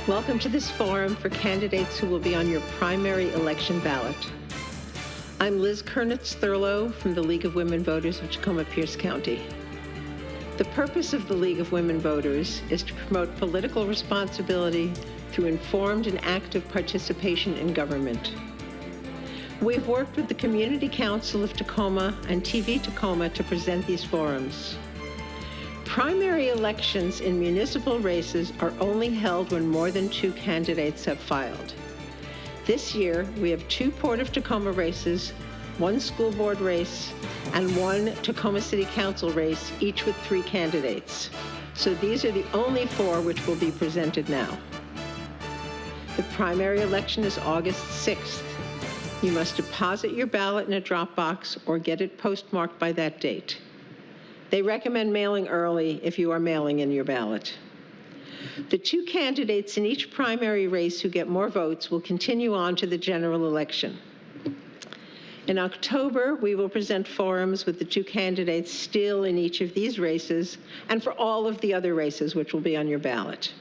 Welcome to this forum for candidates who will be on your primary election ballot. I'm Liz Kernitz-Thurlow from the League of Women Voters of Tacoma-Pierce County. The purpose of the League of Women Voters is to promote political responsibility through informed and active participation in government. We've worked with the Community Council of Tacoma and TV Tacoma to present these forums. Primary elections in municipal races are only held when more than 2 candidates have filed. This year, we have 2 Port of Tacoma races, 1 school board race, and 1 Tacoma City Council race, each with 3 candidates. So these are the only 4 which will be presented now. The primary election is August 6th. You must deposit your ballot in a drop box or get it postmarked by that date. They recommend mailing early if you are mailing in your ballot. The 2 candidates in each primary race who get more votes will continue on to the general election. In October, we will present forums with the 2 candidates still in each of these races and for all of the other races which will be on your ballot.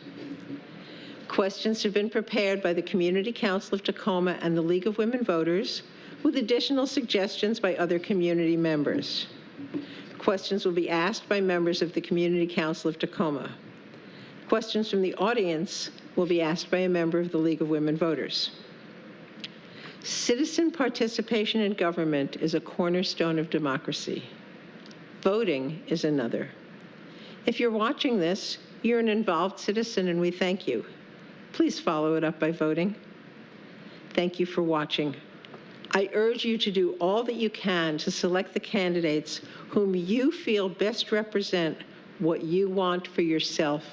Questions have been prepared by the Community Council of Tacoma and the League of Women Voters, with additional suggestions by other community members. Questions will be asked by members of the Community Council of Tacoma. Questions from the audience will be asked by a member of the League of Women Voters. Citizen participation in government is a cornerstone of democracy. Voting is another. If you're watching this, you're an involved citizen and we thank you. Please follow it up by voting. Thank you for watching. I urge you to do all that you can to select the candidates whom you feel best represent what you want for yourself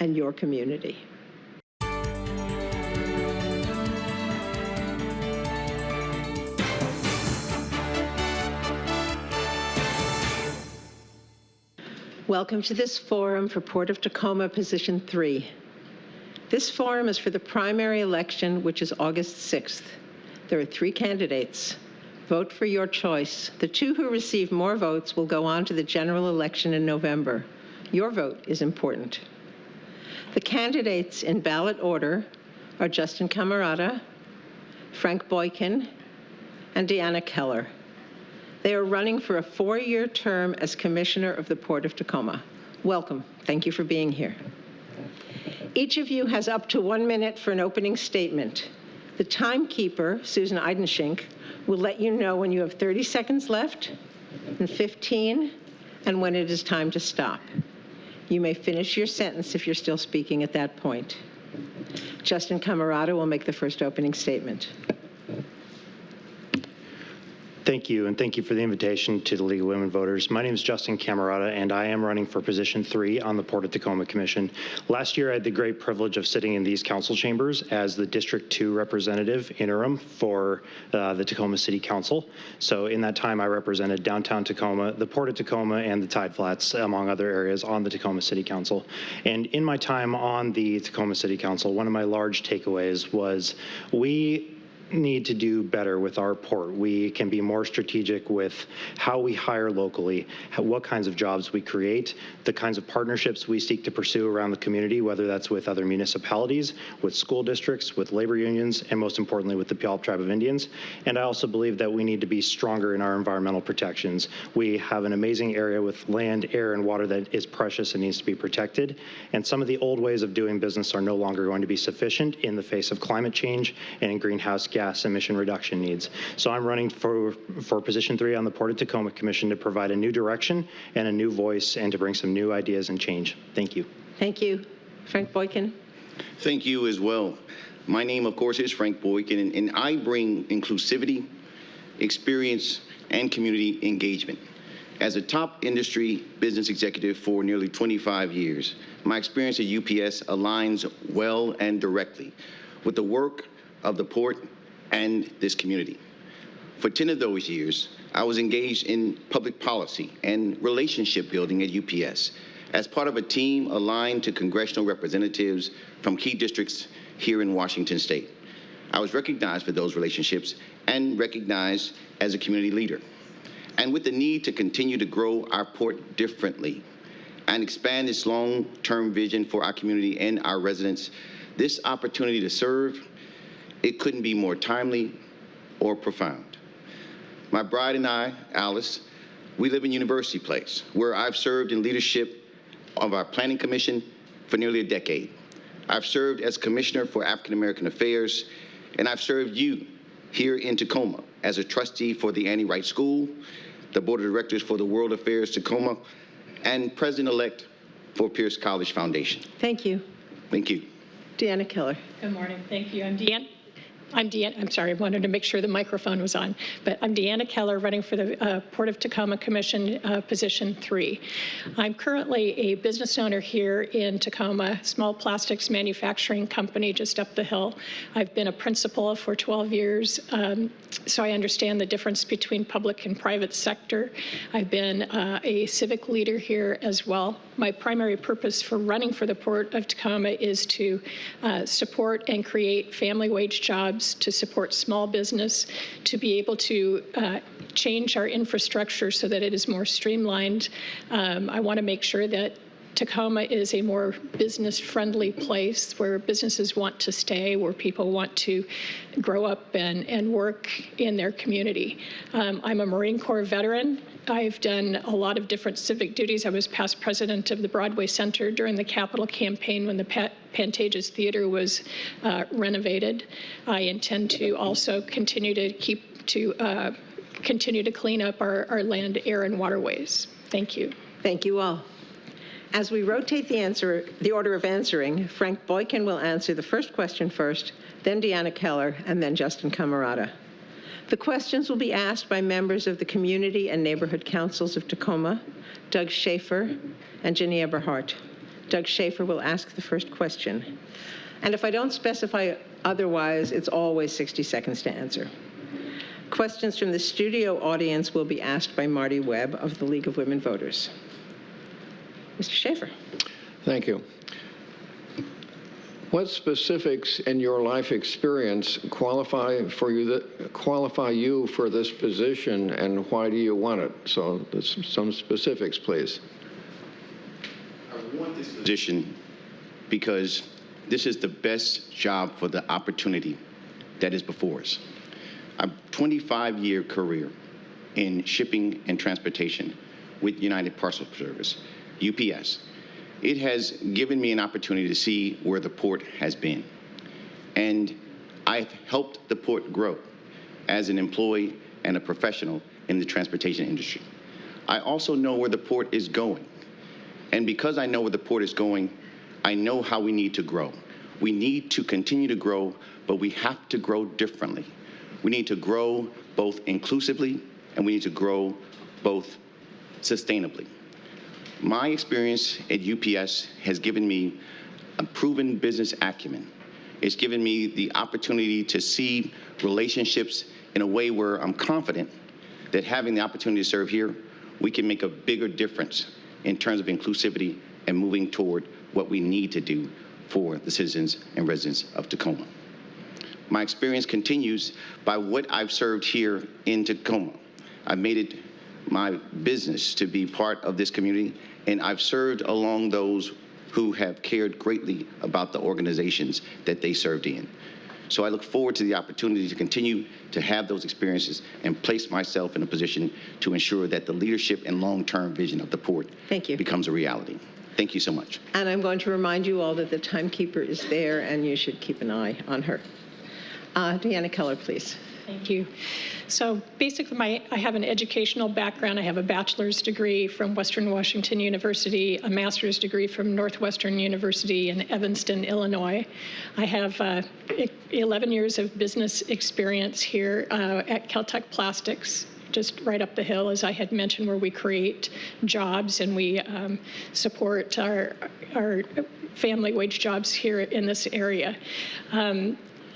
and your community. Welcome to this forum for Port of Tacoma Position 3. This forum is for the primary election, which is August 6th. There are 3 candidates. Vote for your choice. The 2 who receive more votes will go on to the general election in November. Your vote is important. The candidates in ballot order are Justin Camarata, Frank Boykin, and Deanna Keller. They are running for a 4-year term as Commissioner of the Port of Tacoma. Welcome. Thank you for being here. Each of you has up to 1 minute for an opening statement. The timekeeper, Susan Eidenschink, will let you know when you have 30 seconds left, and 15, and when it is time to stop. You may finish your sentence if you're still speaking at that point. Justin Camarata will make the first opening statement. Thank you, and thank you for the invitation to the League of Women Voters. My name is Justin Camarata, and I am running for position 3 on the Port of Tacoma Commission. Last year, I had the great privilege of sitting in these council chambers as the District 2 representative interim for the Tacoma City Council. So in that time, I represented downtown Tacoma, the Port of Tacoma, and the Tide Flats, among other areas on the Tacoma City Council. And in my time on the Tacoma City Council, one of my large takeaways was we need to do better with our port. We can be more strategic with how we hire locally, what kinds of jobs we create, the kinds of partnerships we seek to pursue around the community, whether that's with other municipalities, with school districts, with labor unions, and most importantly with the Puyallup Tribe of Indians. And I also believe that we need to be stronger in our environmental protections. We have an amazing area with land, air, and water that is precious and needs to be protected. And some of the old ways of doing business are no longer going to be sufficient in the face of climate change and greenhouse gas emission reduction needs. So I'm running for position 3 on the Port of Tacoma Commission to provide a new direction and a new voice and to bring some new ideas and change. Thank you. Thank you. Frank Boykin. Thank you as well. My name, of course, is Frank Boykin, and I bring inclusivity, experience, and community engagement. As a top industry business executive for nearly 25 years, my experience at UPS aligns well and directly with the work of the Port and this community. For 10 of those years, I was engaged in public policy and relationship building at UPS as part of a team aligned to congressional representatives from key districts here in Washington State. I was recognized for those relationships and recognized as a community leader. And with the need to continue to grow our port differently and expand its long-term vision for our community and our residents, This opportunity to serve, it couldn't be more timely or profound. My bride and I, Alice, we live in University Place, where I've served in leadership of our Planning Commission for nearly a decade. I've served as Commissioner for African American Affairs, and I've served you here in Tacoma as a trustee for the Annie Wright School, the Board of Directors for the World Affairs Tacoma, and President-elect for Pierce College Foundation. Thank you. Thank you. Deanna Keller. Good morning. Thank you. I'm Deanna. I'm sorry, I wanted to make sure the microphone was on. But I'm Deanna Keller, running for the Port of Tacoma Commission, position 3. I'm currently a business owner here in Tacoma, small plastics manufacturing company just up the hill. I've been a principal for 12 years, so I understand the difference between public and private sector. I've been a civic leader here as well. My primary purpose for running for the Port of Tacoma is to support and create family wage jobs, to support small business, to be able to change our infrastructure so that it is more streamlined. I want to make sure that Tacoma is a more business-friendly place where businesses want to stay, where people want to grow up and work in their community. I'm a Marine Corps veteran. I've done a lot of different civic duties. I was past president of the Broadway Center during the Capitol campaign when the Pantages Theater was renovated. I intend to also continue to clean up our land, air, and waterways. Thank you. Thank you all. As we rotate the order of answering, Frank Boykin will answer the first question first, then Deanna Keller, and then Justin Camarata. The questions will be asked by members of the Community and Neighborhood Councils of Tacoma, Doug Schaefer, and Ginny Eberhardt. Doug Schaefer will ask the first question. And if I don't specify otherwise, it's always 60 seconds to answer. Questions from the studio audience will be asked by Marty Webb of the League of Women Voters. Mr. Schaefer. Thank you. What specifics in your life experience qualify you for this position, and why do you want it? So some specifics, please. I want this position because this is the best job for the opportunity that is before us. A 25-year career in shipping and transportation with United Parcel Service, UPS. It has given me an opportunity to see where the port has been. And I've helped the port grow as an employee and a professional in the transportation industry. I also know where the port is going. And because I know where the port is going, I know how we need to grow. We need to continue to grow, but we have to grow differently. We need to grow both inclusively, and we need to grow both sustainably. My experience at UPS has given me a proven business acumen. It's given me the opportunity to see relationships in a way where I'm confident that having the opportunity to serve here, we can make a bigger difference in terms of inclusivity and moving toward what we need to do for the citizens and residents of Tacoma. My experience continues by what I've served here in Tacoma. I've made it my business to be part of this community, and I've served along those who have cared greatly about the organizations that they served in. So I look forward to the opportunity to continue to have those experiences and place myself in a position to ensure that the leadership and long-term vision of the port becomes a reality. Thank you so much. And I'm going to remind you all that the timekeeper is there, and you should keep an eye on her. Deanna Keller, please. Thank you. So basically, I have an educational background. I have a bachelor's degree from Western Washington University, a master's degree from Northwestern University in Evanston, Illinois. I have 11 years of business experience here at Caltech Plastics, just right up the hill, as I had mentioned, where we create jobs and we support our family wage jobs here in this area.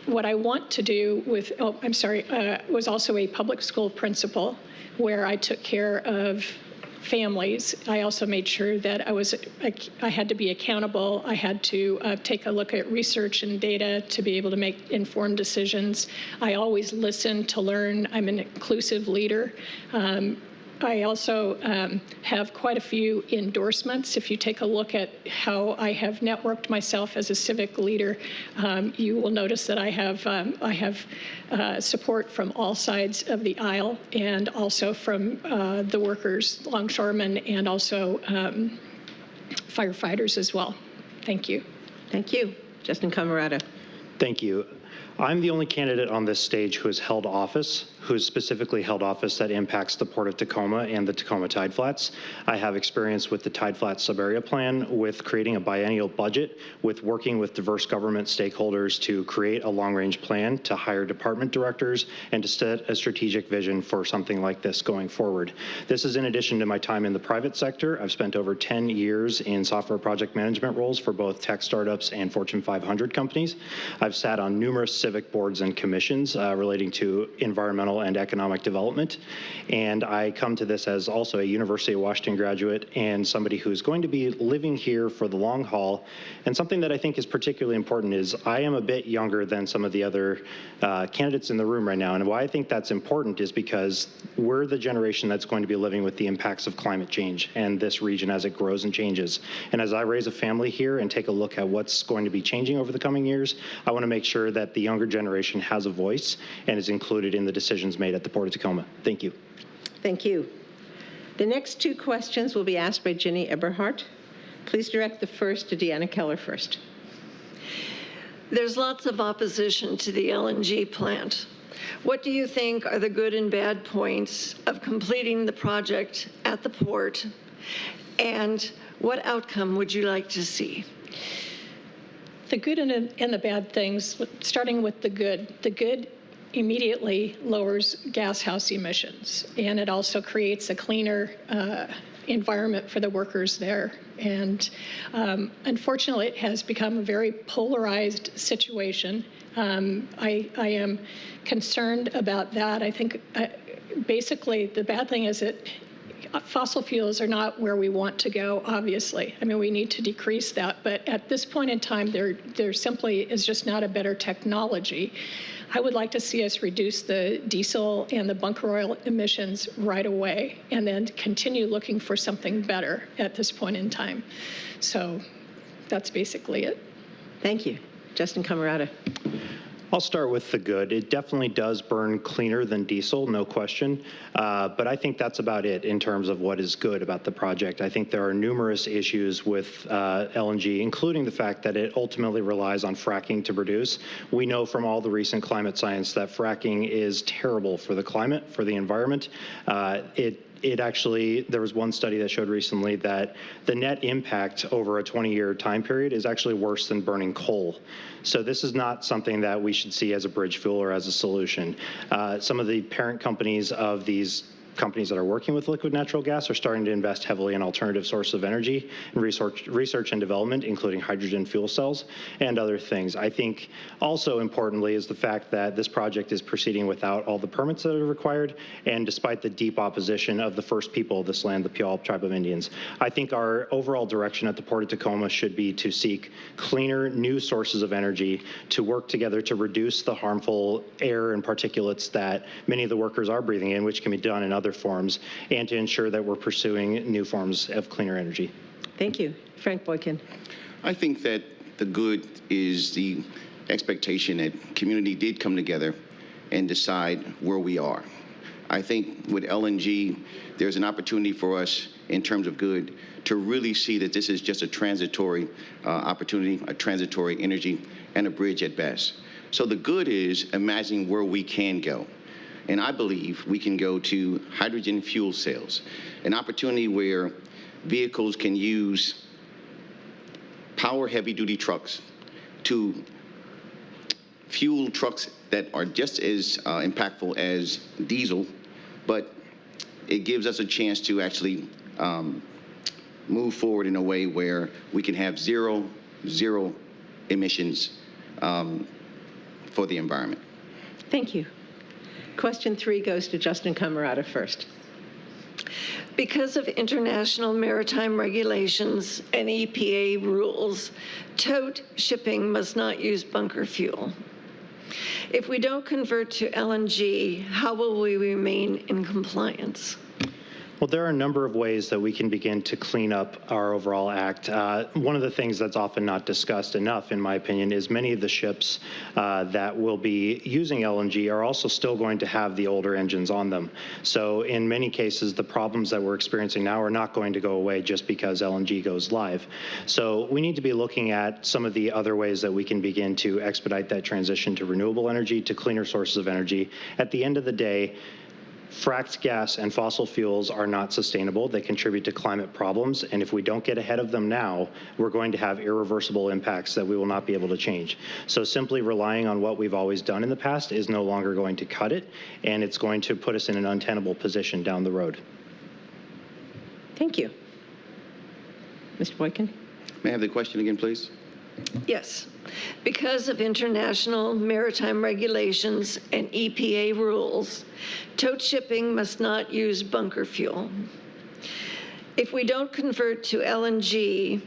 What I want to do with, was also a public school principal where I took care of families. I also made sure that I had to be accountable. I had to take a look at research and data to be able to make informed decisions. I always listen to learn. I'm an inclusive leader. I also have quite a few endorsements. If you take a look at how I have networked myself as a civic leader, you will notice that I have support from all sides of the aisle, and also from the workers, longshoremen, and also firefighters as well. Thank you. Thank you. Justin Camarata. Thank you. I'm the only candidate on this stage who has held office, who has specifically held office that impacts the Port of Tacoma and the Tacoma Tide Flats. I have experience with the Tide Flats Subarea Plan, with creating a biennial budget, with working with diverse government stakeholders to create a long-range plan, to hire department directors, and to set a strategic vision for something like this going forward. This is in addition to my time in the private sector. I've spent over 10 years in software project management roles for both tech startups and Fortune 500 companies. I've sat on numerous civic boards and commissions relating to environmental and economic development. And I come to this as also a University of Washington graduate and somebody who's going to be living here for the long haul. And something that I think is particularly important is I am a bit younger than some of the other candidates in the room right now. And why I think that's important is because we're the generation that's going to be living with the impacts of climate change and this region as it grows and changes. And as I raise a family here and take a look at what's going to be changing over the coming years, I want to make sure that the younger generation has a voice and is included in the decisions made at the Port of Tacoma. Thank you. Thank you. The next two questions will be asked by Ginny Eberhardt. Please direct the first to Deanna Keller first. There's lots of opposition to the LNG plant. What do you think are the good and bad points of completing the project at the port? And what outcome would you like to see? The good and the bad things, starting with the good. The good immediately lowers gas house emissions, and it also creates a cleaner environment for the workers there. And unfortunately, it has become a very polarized situation. I am concerned about that. I think basically the bad thing is that fossil fuels are not where we want to go, obviously. I mean, we need to decrease that, but at this point in time, there simply is just not a better technology. I would like to see us reduce the diesel and the bunker oil emissions right away, and then continue looking for something better at this point in time. So that's basically it. Thank you. Justin Camarata. I'll start with the good. It definitely does burn cleaner than diesel, no question. But I think that's about it in terms of what is good about the project. I think there are numerous issues with LNG, including the fact that it ultimately relies on fracking to produce. We know from all the recent climate science that fracking is terrible for the climate, for the environment. It actually, there was one study that showed recently that the net impact over a 20-year time period is actually worse than burning coal. So this is not something that we should see as a bridge fuel or as a solution. Some of the parent companies of these companies that are working with liquid natural gas are starting to invest heavily in alternative sources of energy and research and development, including hydrogen fuel cells and other things. I think also importantly is the fact that this project is proceeding without all the permits that are required, and despite the deep opposition of the first people of this land, the Puyallup Tribe of Indians. I think our overall direction at the Port of Tacoma should be to seek cleaner, new sources of energy, to work together to reduce the harmful air and particulates that many of the workers are breathing in, which can be done in other forms, and to ensure that we're pursuing new forms of cleaner energy. Thank you. Frank Boykin. I think that the good is the expectation that community did come together and decide where we are. I think with LNG, there's an opportunity for us in terms of good to really see that this is just a transitory opportunity, a transitory energy, and a bridge at best. So the good is imagining where we can go. And I believe we can go to hydrogen fuel cells, an opportunity where vehicles can use power heavy-duty trucks to fuel trucks that are just as impactful as diesel, but it gives us a chance to actually move forward in a way where we can have zero emissions for the environment. Thank you. Question 3 goes to Justin Camarata first. Because of international maritime regulations and EPA rules, tote shipping must not use bunker fuel. If we don't convert to LNG, how will we remain in compliance? Well, there are a number of ways that we can begin to clean up our overall act. One of the things that's often not discussed enough, in my opinion, is many of the ships that will be using LNG are also still going to have the older engines on them. So in many cases, the problems that we're experiencing now are not going to go away just because LNG goes live. So we need to be looking at some of the other ways that we can begin to expedite that transition to renewable energy, to cleaner sources of energy. At the end of the day, fracked gas and fossil fuels are not sustainable. They contribute to climate problems, and if we don't get ahead of them now, we're going to have irreversible impacts that we will not be able to change. So simply relying on what we've always done in the past is no longer going to cut it, and it's going to put us in an untenable position down the road. Thank you. Mr. Boykin? May I have the question again, please? Yes. Because of international maritime regulations and EPA rules, tote shipping must not use bunker fuel. If we don't convert to LNG,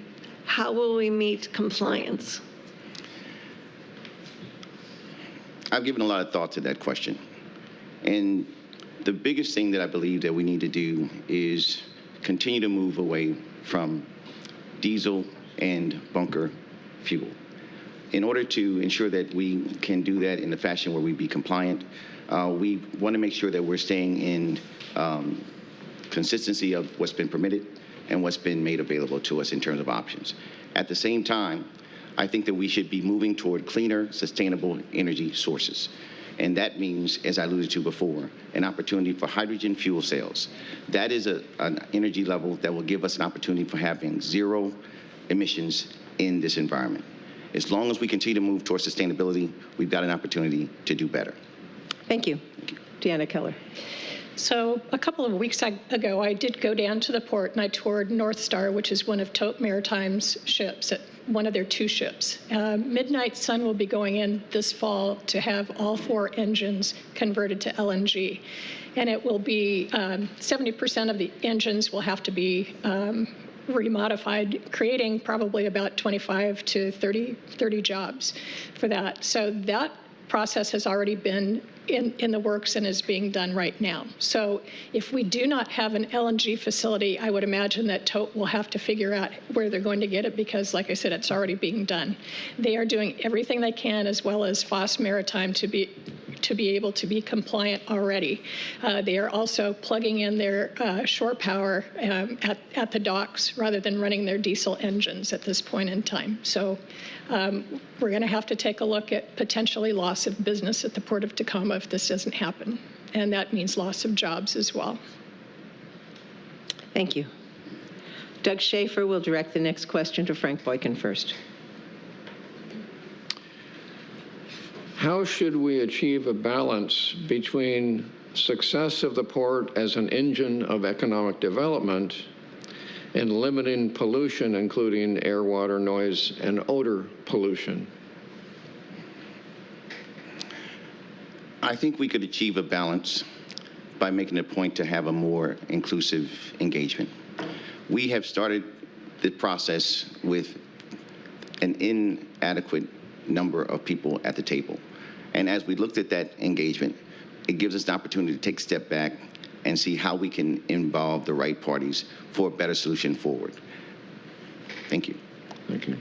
how will we meet compliance? I've given a lot of thought to that question. And the biggest thing that I believe that we need to do is continue to move away from diesel and bunker fuel. In order to ensure that we can do that in a fashion where we be compliant, we want to make sure that we're staying in consistency of what's been permitted and what's been made available to us in terms of options. At the same time, I think that we should be moving toward cleaner, sustainable energy sources. And that means, as I alluded to before, an opportunity for hydrogen fuel cells. That is an energy level that will give us an opportunity for having zero emissions in this environment. As long as we continue to move towards sustainability, we've got an opportunity to do better. Thank you. Deanna Keller. So a couple of weeks ago, I did go down to the port and I toured North Star, which is one of Tote Maritime's ships, one of their 2 ships. Midnight Sun will be going in this fall to have all 4 engines converted to LNG. And it will be 70% of the engines will have to be remodified, creating probably about 25 to 30 jobs for that. So that process has already been in the works and is being done right now. So if we do not have an LNG facility, I would imagine that Tote will have to figure out where they're going to get it because, like I said, it's already being done. They are doing everything they can, as well as Foss Maritime, to be able to be compliant already. They are also plugging in their shore power at the docks rather than running their diesel engines at this point in time. So we're going to have to take a look at potentially loss of business at the Port of Tacoma if this doesn't happen. And that means loss of jobs as well. Thank you. Doug Schaefer will direct the next question to Frank Boykin first. How should we achieve a balance between success of the port as an engine of economic development and limiting pollution, including air, water, noise, and odor pollution? I think we could achieve a balance by making a point to have a more inclusive engagement. We have started the process with an inadequate number of people at the table. And as we looked at that engagement, it gives us the opportunity to take a step back and see how we can involve the right parties for a better solution forward. Thank you. Thank you.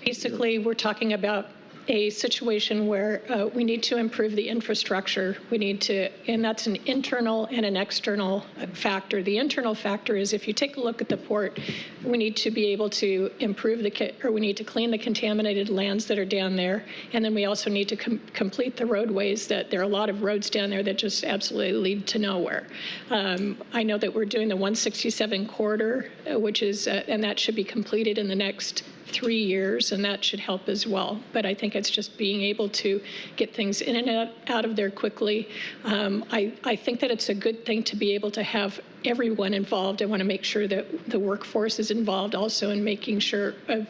Basically, we're talking about a situation where we need to improve the infrastructure. We need to, and that's an internal and an external factor. The internal factor is if you take a look at the port, we need to be able to improve we need to clean the contaminated lands that are down there. And then we also need to complete the roadways that there are a lot of roads down there that just absolutely lead to nowhere. I know that we're doing the 167 corridor, which is, and that should be completed in the next 3 years, and that should help as well. But I think it's just being able to get things in and out of there quickly. I think that it's a good thing to be able to have everyone involved. I want to make sure that the workforce is involved also in making sure of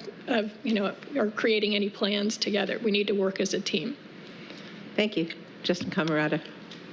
or creating any plans together. We need to work as a team. Thank you. Justin Camarata.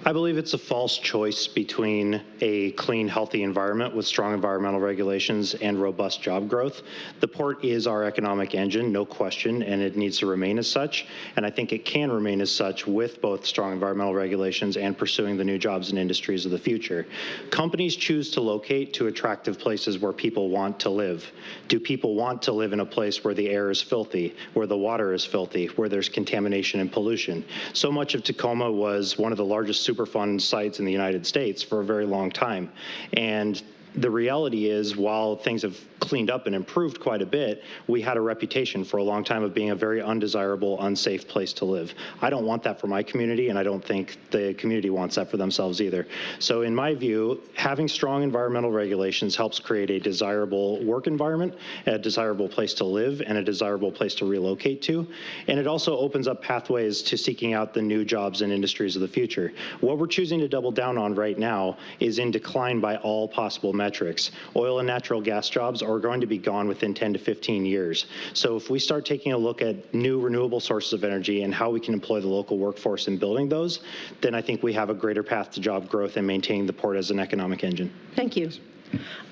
I believe it's a false choice between a clean, healthy environment with strong environmental regulations and robust job growth. The port is our economic engine, no question, and it needs to remain as such. And I think it can remain as such with both strong environmental regulations and pursuing the new jobs and industries of the future. Companies choose to locate to attractive places where people want to live. Do people want to live in a place where the air is filthy, where the water is filthy, where there's contamination and pollution? So much of Tacoma was one of the largest Superfund sites in the United States for a very long time. And the reality is, while things have cleaned up and improved quite a bit, we had a reputation for a long time of being a very undesirable, unsafe place to live. I don't want that for my community, and I don't think the community wants that for themselves either. So in my view, having strong environmental regulations helps create a desirable work environment, a desirable place to live, and a desirable place to relocate to. And it also opens up pathways to seeking out the new jobs and industries of the future. What we're choosing to double down on right now is in decline by all possible metrics. Oil and natural gas jobs are going to be gone within 10 to 15 years. So if we start taking a look at new renewable sources of energy and how we can employ the local workforce in building those, then I think we have a greater path to job growth and maintaining the port as an economic engine. Thank you.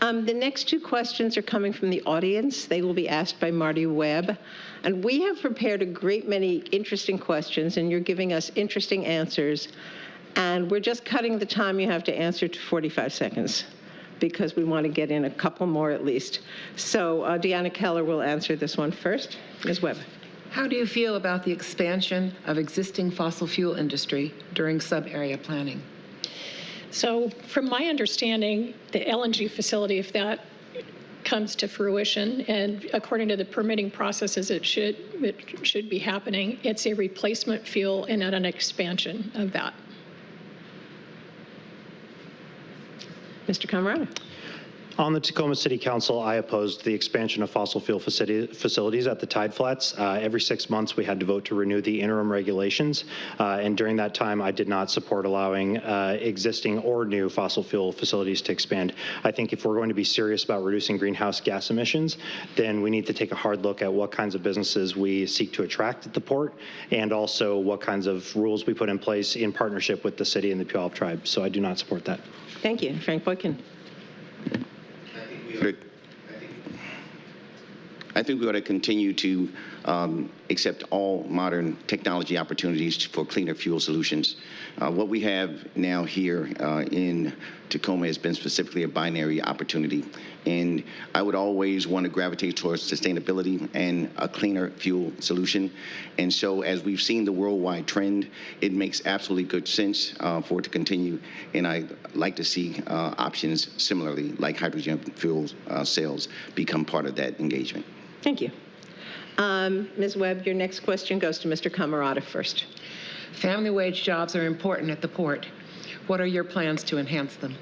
The next two questions are coming from the audience. They will be asked by Marty Webb. And we have prepared a great many interesting questions, and you're giving us interesting answers. And we're just cutting the time you have to answer to 45 seconds. Because we want to get in a couple more at least. So Deanna Keller will answer this one first. Ms. Webb. How do you feel about the expansion of existing fossil fuel industry during sub-area planning? So from my understanding, the LNG facility, if that comes to fruition, and according to the permitting processes, it should be happening, it's a replacement fuel and not an expansion of that. Mr. Camarata. On the Tacoma City Council, I opposed the expansion of fossil fuel facilities at the tide flats. Every 6 months, we had to vote to renew the interim regulations. And during that time, I did not support allowing existing or new fossil fuel facilities to expand. I think if we're going to be serious about reducing greenhouse gas emissions, then we need to take a hard look at what kinds of businesses we seek to attract at the port, and also what kinds of rules we put in place in partnership with the city and the Puyallup tribe. So I do not support that. Thank you. Frank Boykin. I think we ought to continue to accept all modern technology opportunities for cleaner fuel solutions. What we have now here in Tacoma has been specifically a binary opportunity. And I would always want to gravitate towards sustainability and a cleaner fuel solution. And so as we've seen the worldwide trend, it makes absolutely good sense for it to continue. And I'd like to see options similarly, like hydrogen fuel cells, become part of that engagement. Thank you. Ms. Webb, your next question goes to Mr. Camarata first. Family wage jobs are important at the port. What are your plans to enhance them?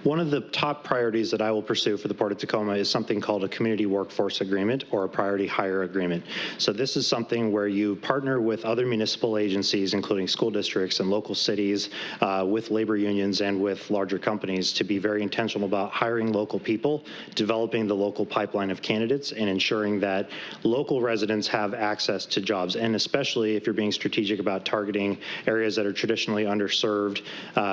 One of the top priorities that I will pursue for the Port of Tacoma is something called a community workforce agreement or a priority hire agreement. So this is something where you partner with other municipal agencies, including school districts and local cities, with labor unions and with larger companies to be very intentional about hiring local people, developing the local pipeline of candidates, and ensuring that local residents have access to jobs. And especially if you're being strategic about targeting areas that are traditionally underserved,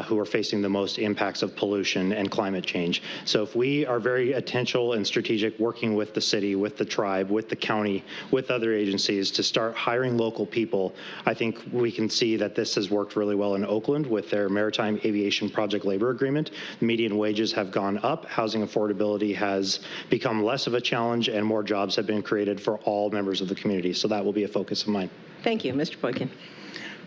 who are facing the most impacts of pollution and climate change. So if we are very intentional and strategic, working with the city, with the tribe, with the county, with other agencies to start hiring local people, I think we can see that this has worked really well in Oakland with their Maritime Aviation Project Labor Agreement. Median wages have gone up, housing affordability has become less of a challenge, and more jobs have been created for all members of the community. So that will be a focus of mine. Thank you. Mr. Boykin.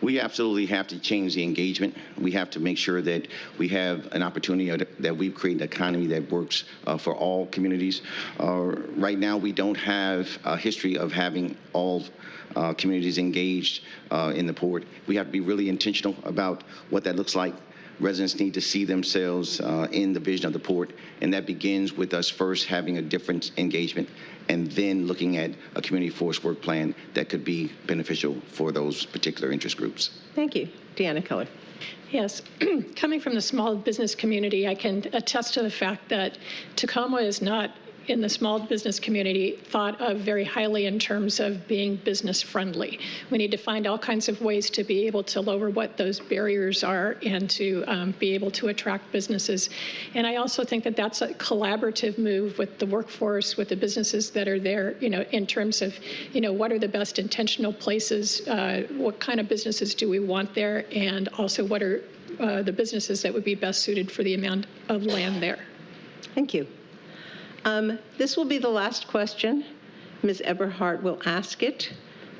We absolutely have to change the engagement. We have to make sure that we have an opportunity, that we've created an economy that works for all communities. Right now, we don't have a history of having all communities engaged in the port. We have to be really intentional about what that looks like. Residents need to see themselves in the vision of the port, and that begins with us first having a different engagement and then looking at a community force work plan that could be beneficial for those particular interest groups. Thank you. Deanna Keller. Yes, coming from the small business community, I can attest to the fact that Tacoma is not in the small business community thought of very highly in terms of being business friendly. We need to find all kinds of ways to be able to lower what those barriers are and to be able to attract businesses. And I also think that that's a collaborative move with the workforce, with the businesses that are there, in terms of, what are the best intentional places, what kind of businesses do we want there, and also what are the businesses that would be best suited for the amount of land there. Thank you. This will be the last question. Ms. Eberhardt will ask it.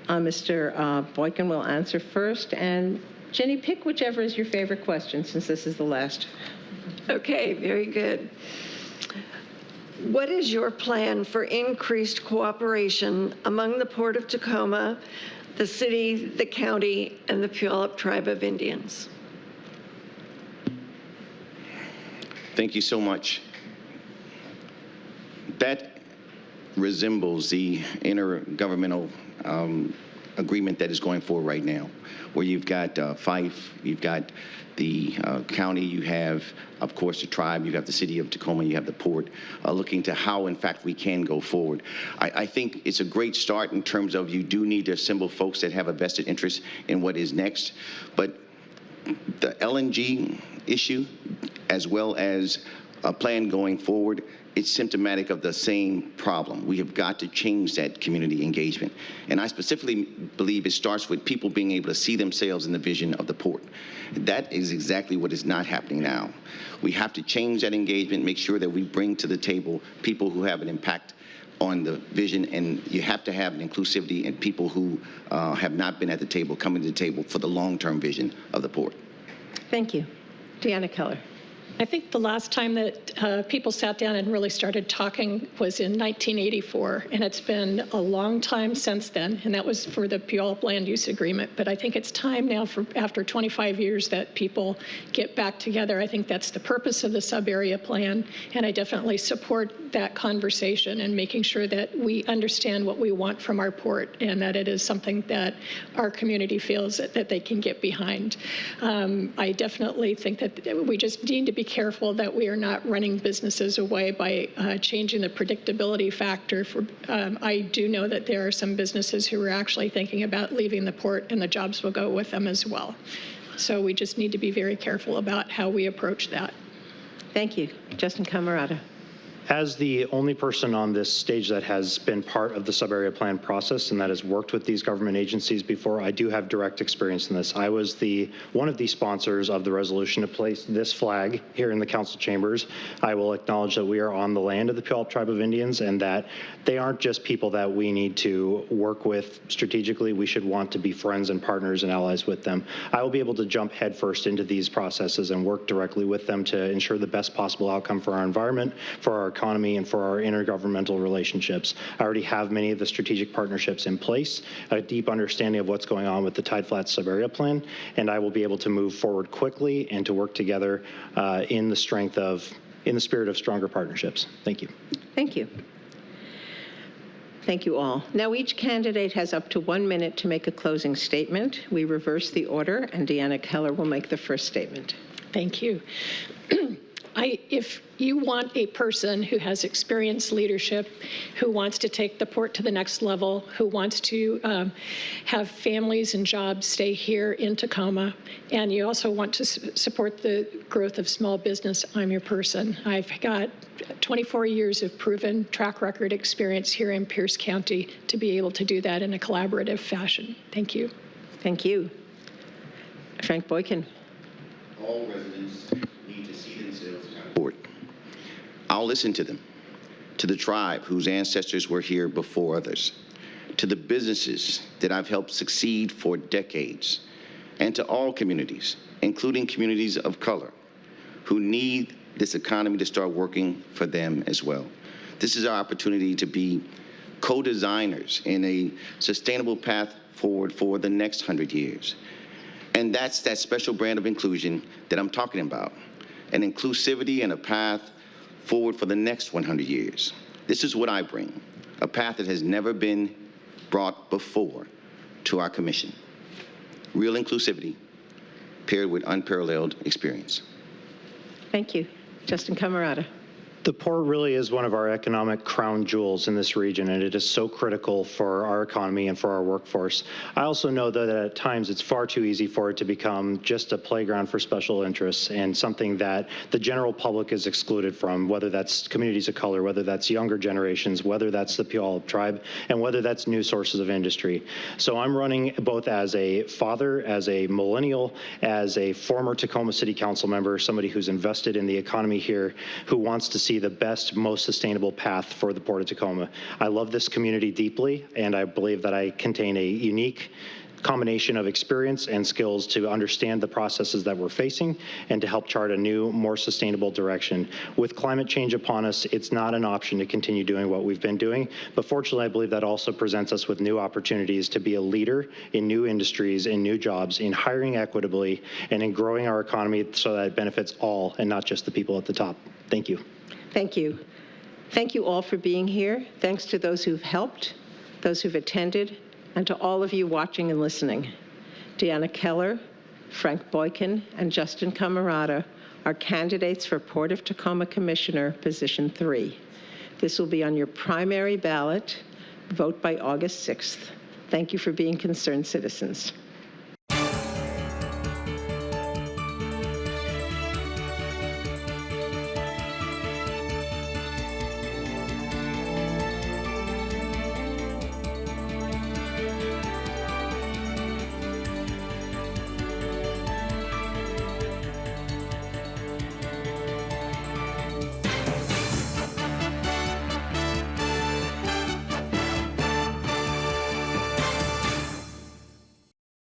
Mr. Boykin will answer first. And Jenny, pick whichever is your favorite question, since this is the last. Okay, very good. What is your plan for increased cooperation among the Port of Tacoma, the city, the county, and the Puyallup Tribe of Indians? Thank you so much. That resembles the intergovernmental agreement that is going forward right now, where you've got Fife, you've got the county, you have, of course, the tribe, you have the city of Tacoma, you have the port, looking to how, in fact, we can go forward. I think it's a great start in terms of you do need to assemble folks that have a vested interest in what is next, but the LNG issue, as well as a plan going forward, it's symptomatic of the same problem. We have got to change that community engagement. And I specifically believe it starts with people being able to see themselves in the vision of the port. That is exactly what is not happening now. We have to change that engagement, make sure that we bring to the table people who have an impact on the vision, and you have to have an inclusivity and people who have not been at the table coming to the table for the long-term vision of the port. Thank you. Deanna Keller. I think the last time that people sat down and really started talking was in 1984, and it's been a long time since then, and that was for the Puyallup Land Use Agreement. But I think it's time now, after 25 years, that people get back together. I think that's the purpose of the sub-area plan, and I definitely support that conversation and making sure that we understand what we want from our port and that it is something that our community feels that they can get behind. I definitely think that we just need to be careful that we are not running businesses away by changing the predictability factor. I do know that there are some businesses who are actually thinking about leaving the port, and the jobs will go with them as well. So we just need to be very careful about how we approach that. Thank you. Justin Camarata. As the only person on this stage that has been part of the sub-area plan process and that has worked with these government agencies before, I do have direct experience in this. I was one of the sponsors of the resolution to place this flag here in the council chambers. I will acknowledge that we are on the land of the Puyallup Tribe of Indians and that they aren't just people that we need to work with strategically. We should want to be friends and partners and allies with them. I will be able to jump headfirst into these processes and work directly with them to ensure the best possible outcome for our environment, for our economy, and for our intergovernmental relationships. I already have many of the strategic partnerships in place, a deep understanding of what's going on with the Tide Flats sub-area plan, and I will be able to move forward quickly and to work together in the spirit of stronger partnerships. Thank you. Thank you. Thank you all. Now each candidate has up to 1 minute to make a closing statement. We reverse the order, and Deanna Keller will make the first statement. Thank you. If you want a person who has experienced leadership, who wants to take the port to the next level, who wants to have families and jobs stay here in Tacoma, and you also want to support the growth of small business, I'm your person. I've got 24 years of proven track record experience here in Pierce County to be able to do that in a collaborative fashion. Thank you. Thank you. Frank Boykin. All residents need to see themselves in our port. I'll listen to them, to the tribe whose ancestors were here before others, to the businesses that I've helped succeed for decades, and to all communities, including communities of color, who need this economy to start working for them as well. This is our opportunity to be co-designers in a sustainable path forward for the next 100 years. And that's that special brand of inclusion that I'm talking about, an inclusivity and a path forward for the next 100 years. This is what I bring, a path that has never been brought before to our commission. Real inclusivity paired with unparalleled experience. Thank you. Justin Camarata. The port really is one of our economic crown jewels in this region, and it is so critical for our economy and for our workforce. I also know, though, that at times it's far too easy for it to become just a playground for special interests and something that the general public is excluded from, whether that's communities of color, whether that's younger generations, whether that's the Puyallup tribe, and whether that's new sources of industry. So I'm running both as a father, as a millennial, as a former Tacoma City Council member, somebody who's invested in the economy here, who wants to see the best, most sustainable path for the Port of Tacoma. I love this community deeply, and I believe that I contain a unique combination of experience and skills to understand the processes that we're facing and to help chart a new, more sustainable direction. With climate change upon us, it's not an option to continue doing what we've been doing, but fortunately, I believe that also presents us with new opportunities to be a leader in new industries, in new jobs, in hiring equitably, and in growing our economy so that it benefits all and not just the people at the top. Thank you. Thank you. Thank you all for being here. Thanks to those who've helped, those who've attended, and to all of you watching and listening. Deanna Keller, Frank Boykin, and Justin Camarata are candidates for Port of Tacoma Commissioner, Position 3. This will be on your primary ballot. Vote by August 6th. Thank you for being concerned citizens.